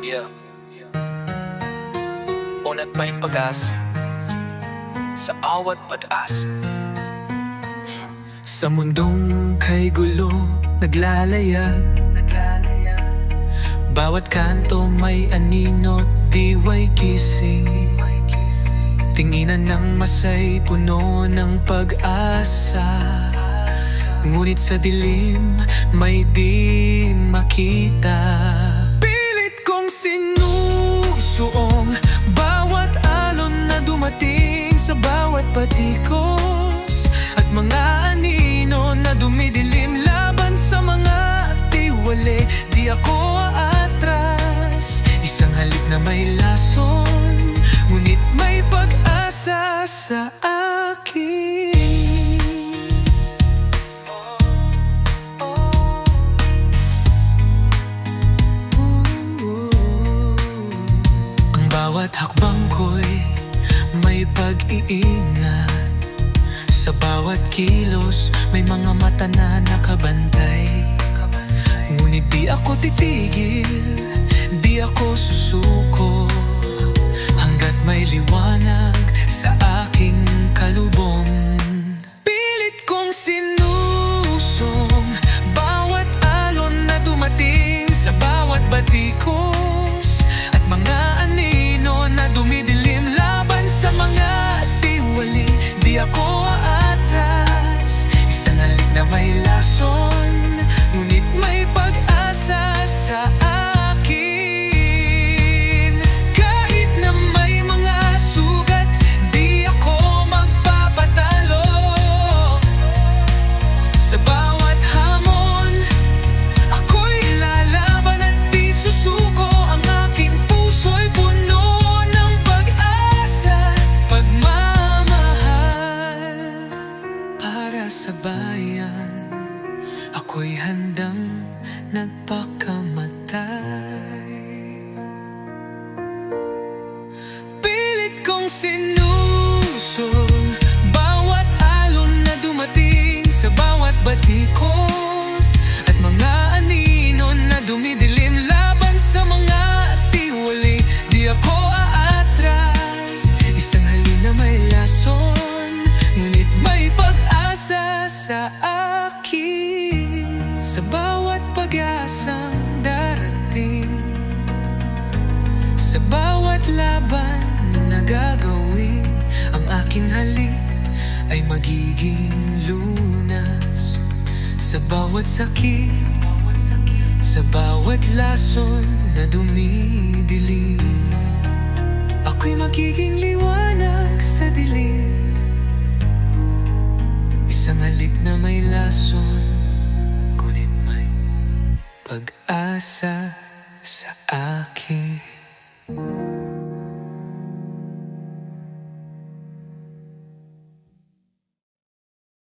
Yeah. Una't may pag-asa sa awat pag-asa. Sa mundong kay gulo naglalayag, bawat kanto may anino't diway gising. Tinginan ng masay puno ng pag-asa, ngunit sa dilim may di makita. Pilit kong sinusuong bawat alon na dumating sa bawat patikos, at mga anino na dumidilim laban sa mga tiwali. Di ako aatras, isang halik na may lason, ngunit may pag-asa sa akin. Ang bawat hakbang ko'y may pag-iingat, sa bawat kilos may mga mata na nakabantay. Ngunit di ako titigil, di ako susuko, hanggat may liwanag sa aking kalubong. Pilit kong sinusong bawat alon na dumating sa bawat batikos, at mga anino na dumidilim laban sa mga tiwali. Di ako aatras, isang halik na may lason, ngunit may pag-asa sa akin. Kahit na may mga sugat, di ako magpapatalo. Sa bawat hamon, ako'y lalaban at di susuko. Ang aking puso'y puno ng pag-asa, pagmamahal para sa bayan. Ako'y handang nagpakamatay. Pilit kong sinusong bawat alon na dumating sa bawat batikos, at mga anino na dumidilim laban sa mga tiwali. Di ako aatras, isang halik na may lason, ngunit may pag-asa sa akin. Sa bawat pag-asang darating, sa bawat laban na gagawin, ang aking halik ay magiging lunas. Sa bawat sakit, sa bawat lason na dumidilim, ako'y magiging liwanag sa dilim. Isang halik na may lason, ngunit may pag-asa.